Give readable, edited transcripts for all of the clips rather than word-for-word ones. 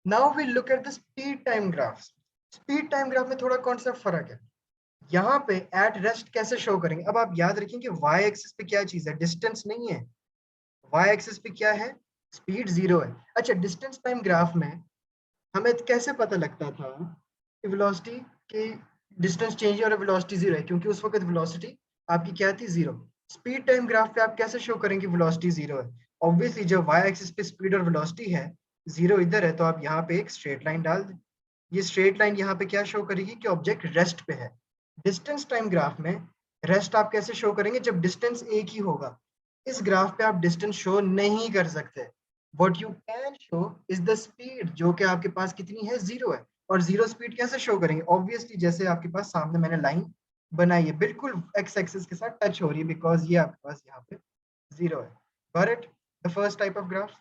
Now we look at the speed time graph. Speed time graph में थोड़ा कौन सा फर्क है, यहाँ पे एट रेस्ट कैसे शो करेंगे। अब आप याद रखें कि वाई एक्सिस पे क्या चीज है, डिस्टेंस नहीं है। वाई एक्सिस पे क्या है, स्पीड जीरो है। अच्छा, डिस्टेंस टाइम ग्राफ में हमें कैसे पता लगता था कि वेलोसिटी की डिस्टेंस चेंज और वेलोसिटी जीरो है, क्योंकि उस वक्त वेलोसिटी आपकी क्या थी, जीरो। स्पीड टाइम ग्राफ पे आप कैसे शो करेंगे वेलोसिटी जीरो है। ऑब्वियसली जब वाई एक्सिस पे स्पीड और वेलोसिटी है, जीरो इधर है, तो आप यहाँ पे एक स्ट्रेट लाइन डाल दें। ये स्ट्रेट लाइन यहाँ पे क्या शो करेगी कि ऑब्जेक्ट रेस्ट पे है। डिस्टेंस टाइम ग्राफ में रेस्ट आप कैसे शो करेंगे, जब डिस्टेंस एक ही होगा। इस ग्राफ पे आप डिस्टेंस शो नहीं कर सकते। What you can show is the speed, जो कि आपके पास कितनी है, जीरो है। और जीरो स्पीड कैसे शो करेंगे, ऑब्वियसली जैसे आपके पास सामने मैंने लाइन बनाई है, बिल्कुल एक्स एक्सिस के साथ टच हो रही है, बिकॉज ये आपके पास यहाँ पे जीरो है। Got it, the first type of graph,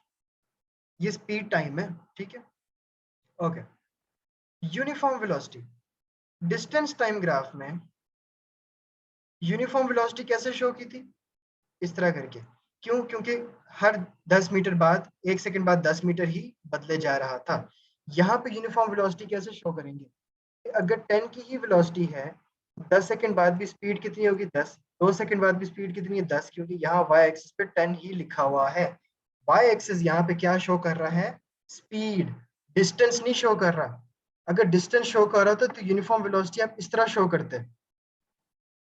ये स्पीड टाइम है, ठीक है। Okay, uniform velocity. Distance time graph में यूनिफॉर्म वेलोसिटी कैसे शो की थी, इस तरह करके। क्यों, क्योंकि हर 10 मीटर बाद, 1 सेकंड बाद 10 मीटर ही बदले जा रहा था। यहाँ पे यूनिफॉर्म वेलोसिटी कैसे शो करेंगे, अगर 10 की ही वेलोसिटी है, 10 सेकंड बाद भी स्पीड कितनी होगी, 10। 2 सेकंड बाद भी स्पीड कितनी है, 10, क्योंकि यहाँ वाई एक्सिस पे 10 ही लिखा हुआ है। वाई एक्सिस यहाँ पे क्या शो कर रहा है, स्पीड, डिस्टेंस नहीं शो कर रहा। अगर डिस्टेंस शो कर रहा था तो यूनिफॉर्म वेलोसिटी आप इस तरह शो करते,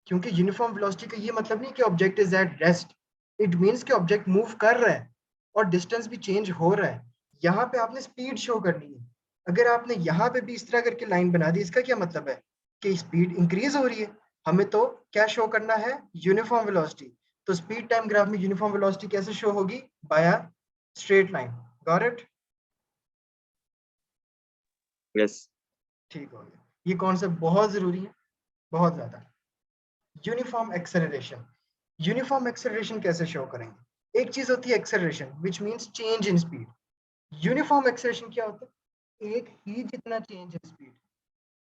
क्योंकि यूनिफॉर्म वेलोसिटी का ये मतलब नहीं कि object is at rest. It means कि ऑब्जेक्ट मूव कर रहा है और डिस्टेंस भी चेंज हो रहा है। यहाँ पे आपने स्पीड शो करनी है। अगर आपने यहाँ पे भी इस तरह करके लाइन बना दी, इसका क्या मतलब है कि स्पीड इंक्रीज हो रही है। हमें तो क्या शो करना है, यूनिफॉर्म वेलोसिटी। तो स्पीड टाइम ग्राफ में यूनिफॉर्म वेलोसिटी कैसे शो होगी, by straight line. Got it, yes. ठीक हो गया। ये कॉन्सेप्ट बहुत जरूरी है, बहुत ज्यादा। Uniform acceleration. यूनिफॉर्म एक्सेलरेशन कैसे शो करेंगे, एक चीज होती है acceleration which means change in speed. Uniform acceleration क्या होता है, एक ही जितना चेंज इन स्पीड,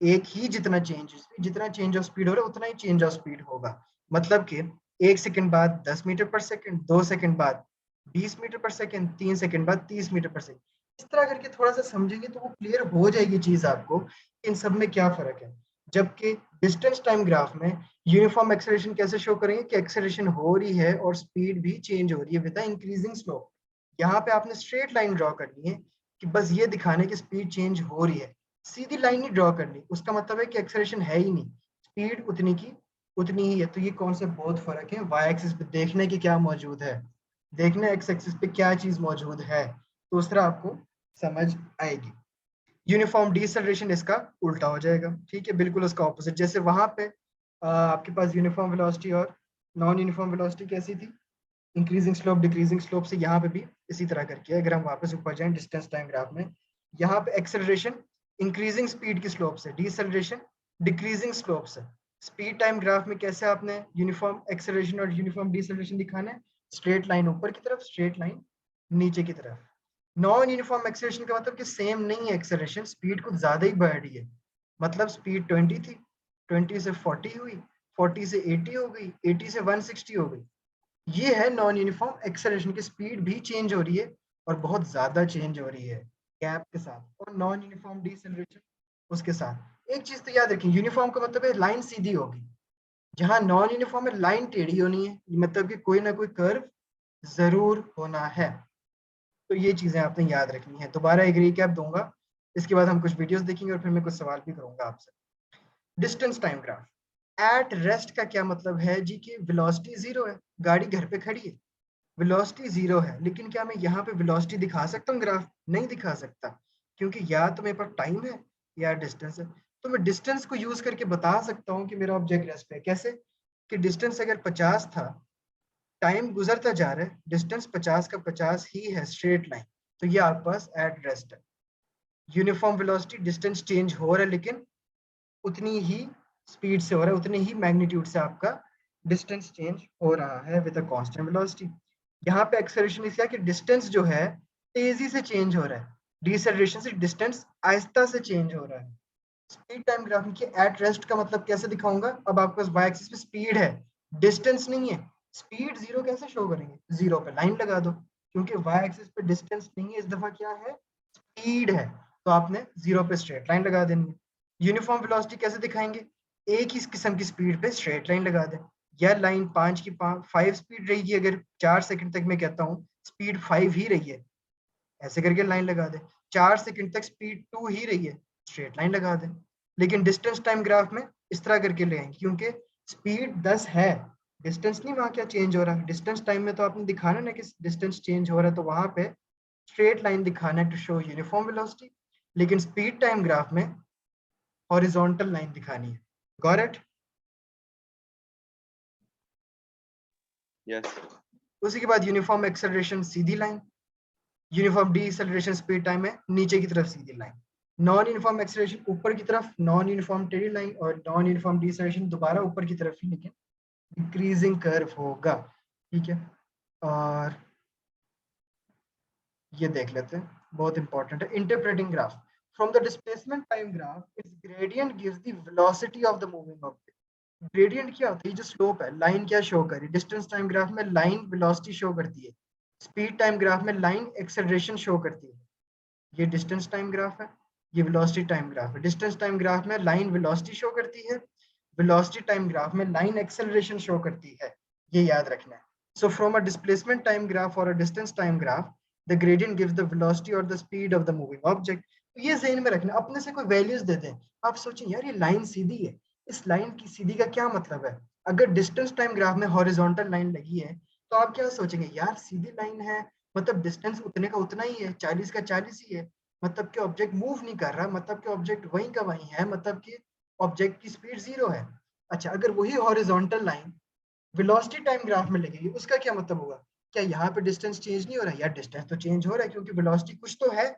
एक ही जितना चेंज, जितना चेंज ऑफ स्पीड हो रहा है उतना ही चेंज ऑफ स्पीड होगा। मतलब कि 1 सेकंड बाद 10 मीटर पर सेकंड, 2 सेकंड बाद 20 मीटर पर सेकंड, 3 सेकंड बाद 30 मीटर पर सेकंड। इस तरह करके थोड़ा सा समझेंगे तो वो क्लियर हो जाएगी चीज आपको, इन सब में क्या फर्क है। जबकि डिस्टेंस टाइम ग्राफ में यूनिफॉर्म एक्सेलरेशन कैसे शो करेंगे कि एक्सेलरेशन हो रही है और स्पीड भी चेंज हो रही है विद इंक्रीजिंग स्लोप। यहाँ पे आपने स्ट्रेट लाइन ड्रॉ करनी है कि बस ये दिखाने की स्पीड चेंज हो रही है। सीधी लाइन नहीं ड्रॉ करनी, उसका मतलब है कि एक्सेलरेशन है ही नहीं, स्पीड उतनी की उतनी ही है। तो ये कॉन्सेप्ट बहुत फर्क है। वाई एक्सिस पे देखने की क्या मौजूद है, देखने एक्स एक्सिस पे क्या चीज मौजूद है, तो उस तरह आपको समझ आएगी। यूनिफॉर्म डिसेलरेशन इसका उल्टा हो जाएगा, ठीक है, बिल्कुल उसका ऑपोजिट। जैसे वहां पे आपके पास यूनिफॉर्म वेलोसिटी और नॉन यूनिफॉर्म वेलोसिटी कैसी थी, इंक्रीजिंग स्लोप डिक्रीजिंग स्लोप से, यहाँ पे भी इसी तरह करके अगर हम वापस ऊपर जाएं डिस्टेंस टाइम ग्राफ में, यहाँ पे एक्सेलरेशन इंक्रीजिंग स्पीड की स्लोप से, डिसेलरेशन डिक्रीजिंग स्लोप से। स्पीड टाइम ग्राफ में कैसे आपने यूनिफॉर्म एक्सेलरेशन और यूनिफॉर्म डिसेलरेशन दिखाना है, स्ट्रेट लाइन ऊपर की तरफ, स्ट्रेट लाइन नीचे की तरफ। नॉन यूनिफॉर्म एक्सेलरेशन का मतलब कि सेम नहीं है एक्सेलरेशन, स्पीड कुछ ज्यादा ही बढ़ रही है। मतलब स्पीड 20 थी, 20 से 40 हुई, 40 से 80 हो गई, 80 से 160 हो गई। ये है नॉन यूनिफॉर्म एक्सेलरेशन की स्पीड भी चेंज हो रही है और बहुत ज्यादा चेंज हो रही है गैप के साथ, और नॉन यूनिफॉर्म डिसेलरेशन उसके साथ। एक चीज तो याद रखें, यूनिफॉर्म का मतलब है लाइन सीधी होगी, जहां नॉन यूनिफॉर्म में लाइन टेढ़ी होनी है, मतलब कि कोई ना कोई कर्व जरूर होना है। तो ये चीजें आपने याद रखनी है। दोबारा एक रिकैप दूंगा, इसके बाद हम कुछ वीडियोस देखेंगे और फिर मैं कुछ सवाल भी करूंगा आपसे। Distance time graph, at rest का क्या मतलब है जी, कि वेलोसिटी जीरो है, गाड़ी घर पे खड़ी है, वेलोसिटी जीरो है, लेकिन क्या मैं यहाँ पे वेलोसिटी दिखा सकता हूँ ग्राफ, नहीं दिखा सकता, क्योंकि या तो मेरे पास टाइम है या डिस्टेंस है। तो मैं डिस्टेंस को यूज करके बता सकता हूँ कि मेरा ऑब्जेक्ट रेस्ट पे है। कैसे, कि डिस्टेंस अगर 50 था, टाइम गुजरता जा रहा है, डिस्टेंस 50 का 50 ही है, स्ट्रेट लाइन, तो ये आपके पास एट रेस्ट है। यूनिफॉर्म वेलोसिटी, डिस्टेंस चेंज हो रहा है लेकिन उतनी ही स्पीड से हो रहा है, उतनी ही मैग्नीट्यूड से आपका डिस्टेंस चेंज हो रहा है विद अ कांस्टेंट वेलोसिटी। यहाँ पे एक्सेलरेशन इसका कि डिस्टेंस जो है तेजी से चेंज हो रहा है, डिसेलरेशन से डिस्टेंस आहिस्ता से चेंज हो रहा है। स्पीड टाइम ग्राफ में एट रेस्ट का मतलब कैसे दिखाऊंगा, अब आपके पास वाई एक्सिस पे स्पीड है, डिस्टेंस नहीं है। स्पीड जीरो कैसे शो करेंगे, जीरो पे लाइन लगा दो, क्योंकि वाई एक्सिस पे डिस्टेंस नहीं है, इस दफा क्या है, स्पीड है। तो आपने 0 पे स्ट्रेट लाइन लगा देनी है। यूनिफॉर्म वेलोसिटी कैसे दिखाएंगे? एक ही किस्म की स्पीड पे स्ट्रेट लाइन लगा दें। या लाइन 5 की 5 स्पीड रहेगी, अगर 4 सेकंड तक मैं कहता हूँ स्पीड 5 ही रही है, ऐसे करके लाइन लगा दें। 4 सेकंड तक स्पीड 2 ही रही है, स्ट्रेट लाइन लगा दें। लेकिन डिस्टेंस टाइम ग्राफ में इस तरह करके ले आएंगे, क्योंकि स्पीड 10 है, डिस्टेंस नहीं वहाँ क्या चेंज हो रहा है। डिस्टेंस टाइम में तो आपने दिखाना ना कि डिस्टेंस चेंज हो रहा है, तो वहां पे स्ट्रेट लाइन दिखाना है टू शो यूनिफॉर्म वेलोसिटी। लेकिन स्पीड टाइम ग्राफ में हॉरिजॉन्टल लाइन दिखानी है। Got it? यस। उसी के बाद यूनिफॉर्म एक्सेलरेशन सीधी line, uniform deceleration speed time में नीचे की तरफ सीधी लाइन, नॉन यूनिफॉर्म एक्सेलरेशन ऊपर की तरफ नॉन यूनिफॉर्म टेढ़ी लाइन, और नॉन यूनिफॉर्म डीएक्सेलरेशन दोबारा ऊपर की तरफ ही लेकिन इंक्रीजिंग कर्व होगा। ठीक है, और ये देख लेते हैं, बहुत इंपॉर्टेंट है। Interpreting graph from the displacement time graph, it's gradient gives the velocity of the moving object. Gradient क्या होता है? जो स्लोप है, लाइन क्या शो कर रही है? डिस्टेंस टाइम ग्राफ में लाइन वेलोसिटी शो करती है, स्पीड टाइम ग्राफ में लाइन एक्सेलरेशन शो करती है। ये डिस्टेंस टाइम ग्राफ है, ये वेलोसिटी टाइम ग्राफ है। डिस्टेंस टाइम ग्राफ में लाइन वेलोसिटी शो करती है, वेलोसिटी टाइम ग्राफ में लाइन एक्सेलरेशन शो करती है, ये याद रखना है। So from a displacement time graph और a distance time graph, the gradient gives the velocity और the speed of the moving object. तो ये ज़हन में रखना। अपने से कोई वैल्यूज दे दें, आप सोचें यार ये लाइन सीधी है, इस लाइन की सीधी का क्या मतलब है? अगर डिस्टेंस टाइम ग्राफ में हॉरिजॉन्टल लाइन लगी है, तो आप क्या सोचेंगे? यार सीधी लाइन है, मतलब डिस्टेंस उतने का उतना ही है, 40 का 40 ही है, मतलब कि ऑब्जेक्ट मूव नहीं कर रहा, मतलब कि ऑब्जेक्ट वहीं का वहीं है, मतलब कि ऑब्जेक्ट की स्पीड 0 है। अच्छा, अगर वही horizontal line velocity time graph में लगेगी, उसका क्या मतलब होगा? क्या यहाँ पे डिस्टेंस चेंज नहीं हो रहा है? यार डिस्टेंस तो चेंज हो रहा है, क्योंकि वेलोसिटी कुछ तो है,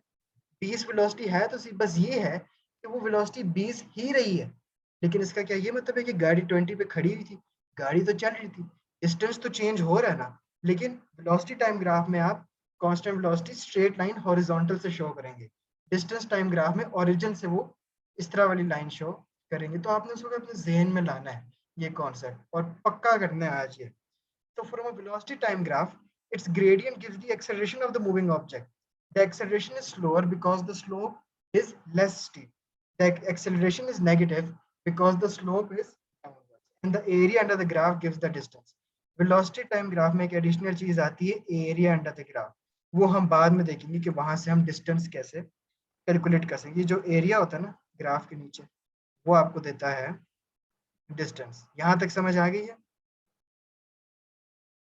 20 वेलोसिटी है, तो सिर्फ बस ये है कि वो वेलोसिटी 20 ही रही है। लेकिन इसका क्या ये मतलब है कि गाड़ी 20 पे खड़ी हुई थी? गाड़ी तो चल रही थी, डिस्टेंस तो चेंज हो रहा है ना। लेकिन वेलोसिटी टाइम ग्राफ में आप constant velocity straight line horizontal से शो करेंगे, डिस्टेंस टाइम ग्राफ में ओरिजिन से वो इस तरह वाली लाइन शो करेंगे। तो आपने उसको अपने जहन में लाना है ये कॉन्सेप्ट, और पक्का करना है आज ये। So from a velocity time graph, its gradient gives the acceleration of the moving object. The acceleration is slower because the slope is less steep. The acceleration is negative because the slope is downwards. And the area under the graph gives the distance. Velocity time graph में एक additional चीज आती है, area under the graph. वो हम बाद में देखेंगे कि वहां से हम distance कैसे कैलकुलेट कर सकेंगे। जो एरिया होता है ना ग्राफ के नीचे, वो आपको देता है डिस्टेंस। यहाँ तक समझ आ गई है?